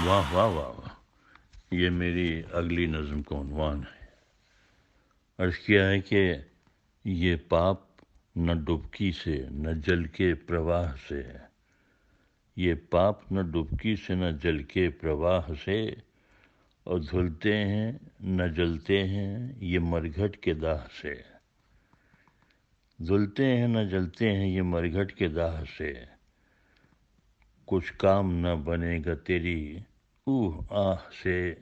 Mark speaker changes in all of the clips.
Speaker 1: واہ واہ واہ واہ، یہ میری اگلی نظم کا عنوان ہے۔ عرض کیا ہے کہ یہ پاپ نہ ڈبکی سے نہ جل کے پرواہ سے ہے، یہ پاپ نہ ڈبکی سے نہ جل کے پرواہ سے، اور دھلتے ہیں نہ جلتے ہیں یہ مرگھٹ کے داہ سے، دھلتے ہیں نہ جلتے ہیں یہ مرگھٹ کے داہ سے، کچھ کام نہ بنے گا تیری اوہ آہ سے،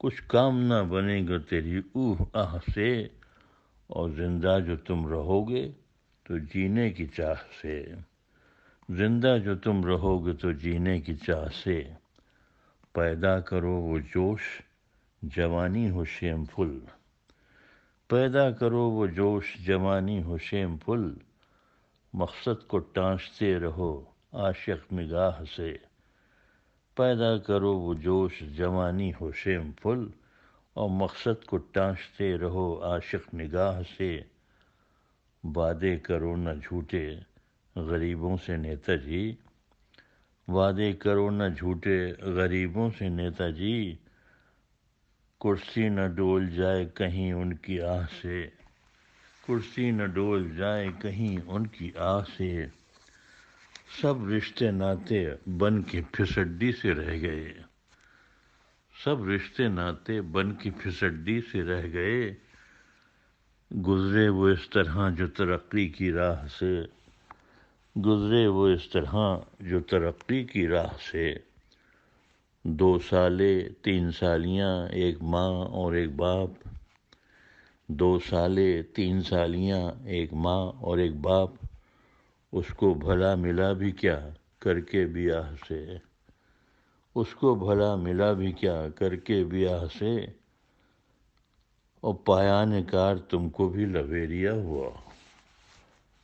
Speaker 1: کچھ کام نہ بنے گا تیری اوہ آہ سے، اور زندہ جو تم رہو گے تو جینے کی چاہ سے، زندہ جو تم رہو گے تو جینے کی چاہ سے، پیدا کرو وہ جوش جوانی ہو شیم پھل، پیدا کرو وہ جوش جوانی ہو شیم پھل، مقصد کو ٹانچتے رہو عاشق نگاہ سے، پیدا کرو وہ جوش جوانی ہو شیم پھل، اور مقصد کو ٹانچتے رہو عاشق نگاہ سے، وعدے کرو نہ جھوٹے غریبوں سے نیتا جی، وعدے کرو نہ جھوٹے غریبوں سے نیتا جی، کرسی نہ ڈول جائے کہیں ان کی آہ سے، کرسی نہ ڈول جائے کہیں ان کی آہ سے، سب رشتے ناتے بن کے پھسڈی سے رہ گئے، سب رشتے ناتے بن کی پھسڈی سے رہ گئے، گزرے وہ اس طرح جو ترقی کی راہ سے، گزرے وہ اس طرح جو ترقی کی راہ سے، 2 سالے 3 سالیاں ایک ماں اور ایک باپ، 2 سالے 3 سالیاں ایک ماں اور ایک باپ، اس کو بھلا ملا بھی کیا کر کے بیاہ سے، اس کو بھلا ملا بھی کیا کر کے بیاہ سے، اور پایان کار تم کو بھی لویریا ہوا،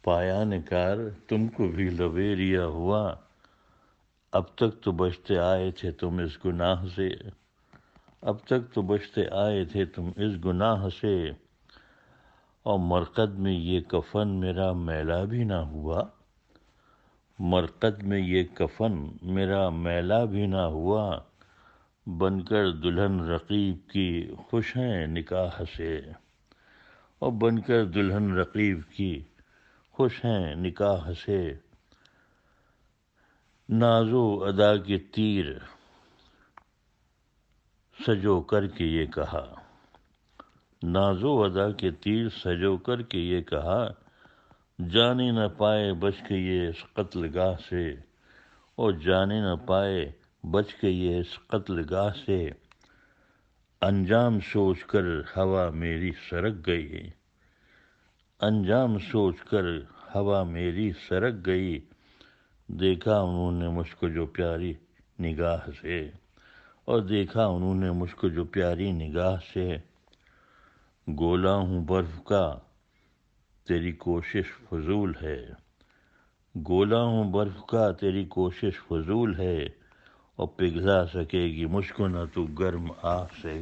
Speaker 1: پایان کار تم کو بھی لویریا ہوا، اب تک تو بچتے آئے تھے تم اس گناہ سے، اب تک تو بچتے آئے تھے تم اس گناہ سے، اور مرقد میں یہ کفن میرا میلا بھی نہ ہوا، مرقد میں یہ کفن میرا میلا بھی نہ ہوا، بن کر دلہن رقیب کی خوش ہیں نکاح سے، اور بن کر دلہن رقیب کی خوش ہیں نکاح سے، نازو ادا کے تیر سجو کر کے یہ کہا، نازو ادا کے تیر سجو کر کے یہ کہا، جانے نہ پائے بچ کے یہ اس قتل گاہ سے، اور جانے نہ پائے بچ کے یہ اس قتل گاہ سے، انجام سوچ کر ہوا میری سرک گئی، انجام سوچ کر ہوا میری سرک گئی، دیکھا انہوں نے مجھ کو جو پیاری نگاہ سے، اور دیکھا انہوں نے مجھ کو جو پیاری نگاہ سے، گولا ہوں برف کا تیری کوشش فضول ہے، گولا ہوں برف کا تیری کوشش فضول ہے، اور پگھلا سکے گی مجھ کو نہ تو گرم آہ سے،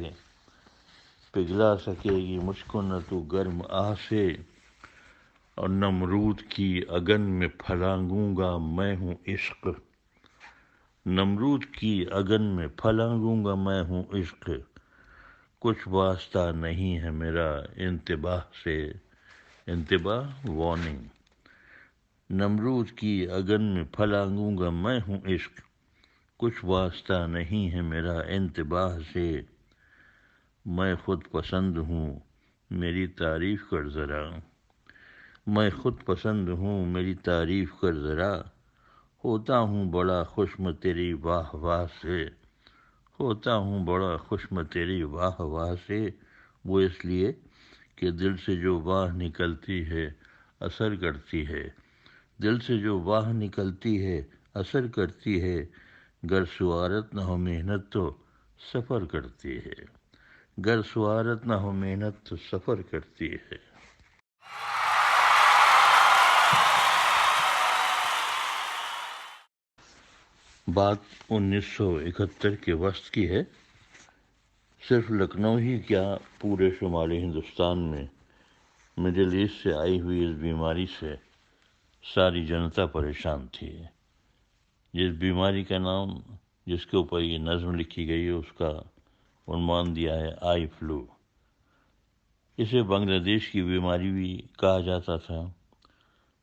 Speaker 1: پگھلا سکے گی مجھ کو نہ تو گرم آہ سے، اور نمرود کی اگن میں پھلانگوں گا میں ہوں عشق، نمرود کی اگن میں پھلانگوں گا میں ہوں عشق، کچھ واسطہ نہیں ہے میرا انتباہ سے، انتباہ وارننگ، نمرود کی اگن میں پھلانگوں گا میں ہوں عشق، کچھ واسطہ نہیں ہے میرا انتباہ سے، میں خود پسند ہوں میری تعریف کر ذرا، میں خود پسند ہوں میری تعریف کر ذرا، ہوتا ہوں بڑا خوش میں تیری واہ واہ سے، ہوتا ہوں بڑا خوش میں تیری واہ واہ سے، وہ اس لیے کہ دل سے جو واہ نکلتی ہے اثر کرتی ہے، دل سے جو واہ نکلتی ہے اثر کرتی ہے، گر سوارت نہ ہو محنت تو سفر کرتی ہے، گر سوارت نہ ہو محنت تو سفر کرتی ہے۔ بات 1971 کے وسط کی ہے، صرف لکھنؤ ہی کیا پورے شمالی ہندوستان میں مڈل ایسٹ سے آئی ہوئی اس بیماری سے ساری جنتا پریشان تھی، جس بیماری کا نام جس کے اوپر یہ نظم لکھی گئی ہے اس کا عنوان دیا ہے آئی فلو۔ اسے بنگلہ دیش کی بیماری بھی کہا جاتا تھا۔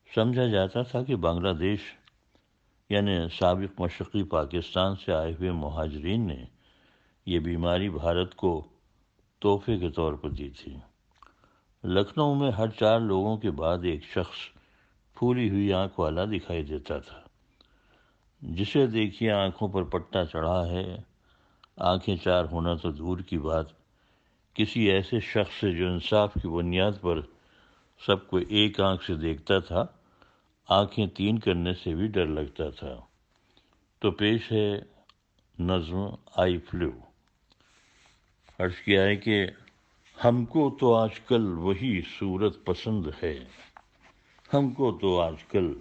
Speaker 1: سمجھا جاتا تھا کہ بنگلہ دیش یعنی سابق مشرقی پاکستان سے آئے ہوئے مہاجرین نے یہ بیماری بھارت کو تحفے کے طور پر دی تھی۔ لکھنؤ میں ہر 4 لوگوں کے بعد ایک شخص پھولی ہوئی آنکھ والا دکھائی دیتا تھا، جسے دیکھیے آنکھوں پر پٹا چڑھا ہے، آنکھیں 4 ہونا تو دور کی بات، کسی ایسے شخص سے جو انصاف کی بنیاد پر سب کو ایک آنکھ سے دیکھتا تھا، آنکھیں 3 کرنے سے بھی ڈر لگتا تھا۔ تو پیش ہے نظم آئی فلو۔ عرض کیا ہے کہ ہم کو تو آج کل وہی صورت پسند ہے، ہم کو تو آج کل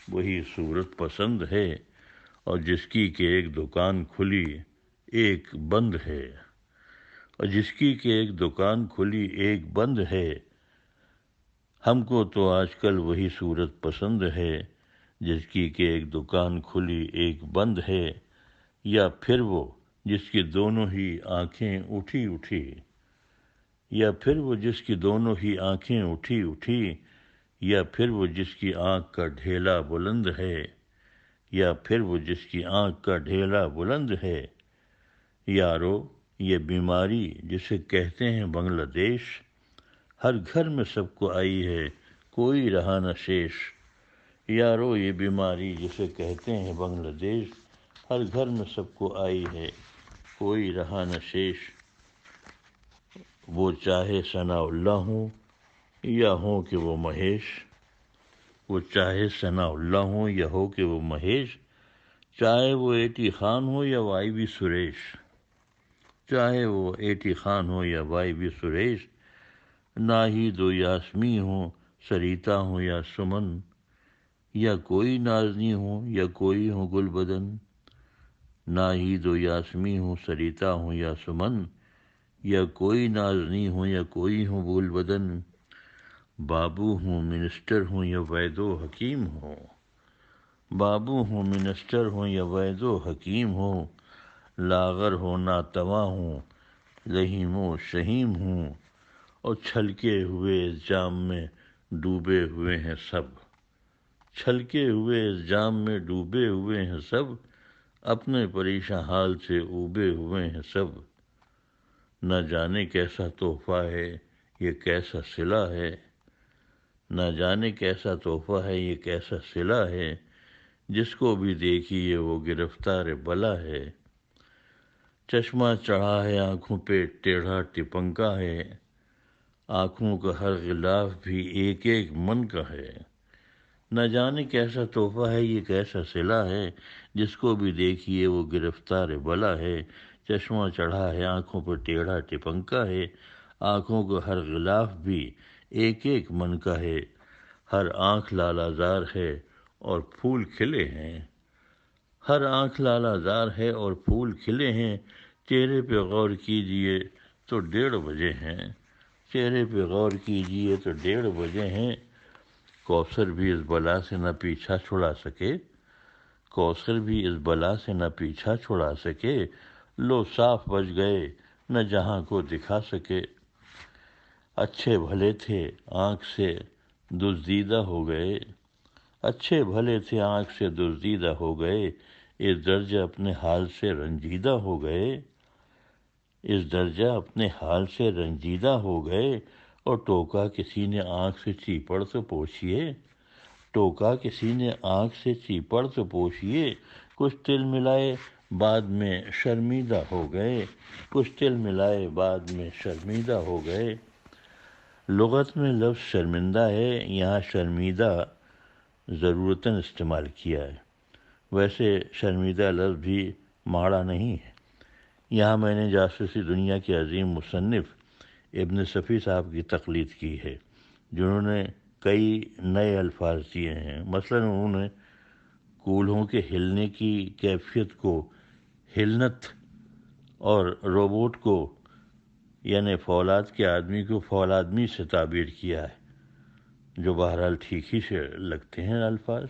Speaker 1: وہی صورت پسند ہے، اور جس کی کہ ایک دکان کھلی ایک بند ہے، اور جس کی کہ ایک دکان کھلی ایک بند ہے، ہم کو تو آج کل وہی صورت پسند ہے، جس کی کہ ایک دکان کھلی ایک بند ہے، یا پھر وہ جس کی دونوں ہی آنکھیں اٹھی اٹھی، یا پھر وہ جس کی دونوں ہی آنکھیں اٹھی اٹھی، یا پھر وہ جس کی آنکھ کا ڈھیلا بلند ہے، یا پھر وہ جس کی آنکھ کا ڈھیلا بلند ہے۔ یارو یہ بیماری جسے کہتے ہیں بنگلہ دیش، ہر گھر میں سب کو آئی ہے، کوئی رہا نہ شیش۔ یارو یہ بیماری جسے کہتے ہیں بنگلہ دیش، ہر گھر میں سب کو آئی ہے، کوئی رہا نہ شیش۔ وہ چاہے ثناء اللہ ہوں یا ہوں کہ وہ مہیش، وہ چاہے ثناء اللہ ہوں یا ہو کہ وہ مہیش، چاہے وہ ایٹی خان ہو یا وائی بی سریش، چاہے وہ ایٹی خان ہو یا وائی بی سریش، ناہید و یاسمی ہوں، سریتا ہوں یا سمن، یا کوئی نازنی ہوں یا کوئی ہوں گل بدن، ناہید و یاسمی ہوں، سریتا ہوں یا سمن، یا کوئی نازنی ہوں یا کوئی ہوں گل بدن، بابو ہوں منسٹر ہوں یا وید و حکیم ہوں، بابو ہوں منسٹر ہوں یا وید و حکیم ہوں، لاغر ہو ناتواں ہوں، لہیم و شہیم ہوں، اور چھلکے ہوئے اس جام میں ڈوبے ہوئے ہیں سب، چھلکے ہوئے اس جام میں ڈوبے ہوئے ہیں سب، اپنے پریشاں حال سے اوبے ہوئے ہیں سب، نہ جانے کیسا تحفہ ہے یہ کیسا صلہ ہے، نہ جانے کیسا تحفہ ہے یہ کیسا صلہ ہے، جس کو بھی دیکھیے وہ گرفتار بلا ہے، چشمہ چڑھا ہے آنکھوں پہ ٹیڑھا ٹپنکا ہے، آنکھوں کا ہر غلاف بھی ایک ایک من کا ہے، نہ جانے کیسا تحفہ ہے یہ کیسا صلہ ہے، جس کو بھی دیکھیے وہ گرفتار بلا ہے، چشمہ چڑھا ہے آنکھوں پر ٹیڑھا ٹپنکا ہے، آنکھوں کا ہر غلاف بھی ایک ایک من کا ہے، ہر آنکھ لالا زار ہے اور پھول کھلے ہیں، ہر آنکھ لالا زار ہے اور پھول کھلے ہیں، چہرے پہ غور کیجئے تو 1:30 بجے ہیں، چہرے پہ غور کیجئے تو 1:30 بجے ہیں، کوثر بھی اس بلا سے نہ پیچھا چھڑا سکے، کوثر بھی اس بلا سے نہ پیچھا چھڑا سکے، لو صاف بچ گئے نہ جہاں کو دکھا سکے، اچھے بھلے تھے آنکھ سے دزدیدہ ہو گئے، اچھے بھلے تھے آنکھ سے دزدیدہ ہو گئے، اس درجہ اپنے حال سے رنجیدہ ہو گئے، اس درجہ اپنے حال سے رنجیدہ ہو گئے، اور ٹوکا کسی نے آنکھ سے چیپڑ تو پوچھئے، ٹوکا کسی نے آنکھ سے چیپڑ تو پوچھئے، کچھ تل ملائے بعد میں شرمیدہ ہو گئے، کچھ تل ملائے بعد میں شرمیدہ ہو گئے۔ لغت میں لفظ شرمندہ ہے، یہاں شرمیدہ ضرورتاً استعمال کیا ہے، ویسے شرمیدہ لفظ بھی ماڑا نہیں ہے۔ یہاں میں نے جاسوسی دنیا کے عظیم مصنف ابن صفی صاحب کی تقلید کی ہے، جنہوں نے کئی نئے الفاظ دیے ہیں، مثلاً انہوں نے کولہوں کے ہلنے کی کیفیت کو ہلنت، اور روبوٹ کو یعنی فولاد کے آدمی کو فولادمی سے تعبیر کیا ہے، جو بہرحال ٹھیک ہی سے لگتے ہیں الفاظ۔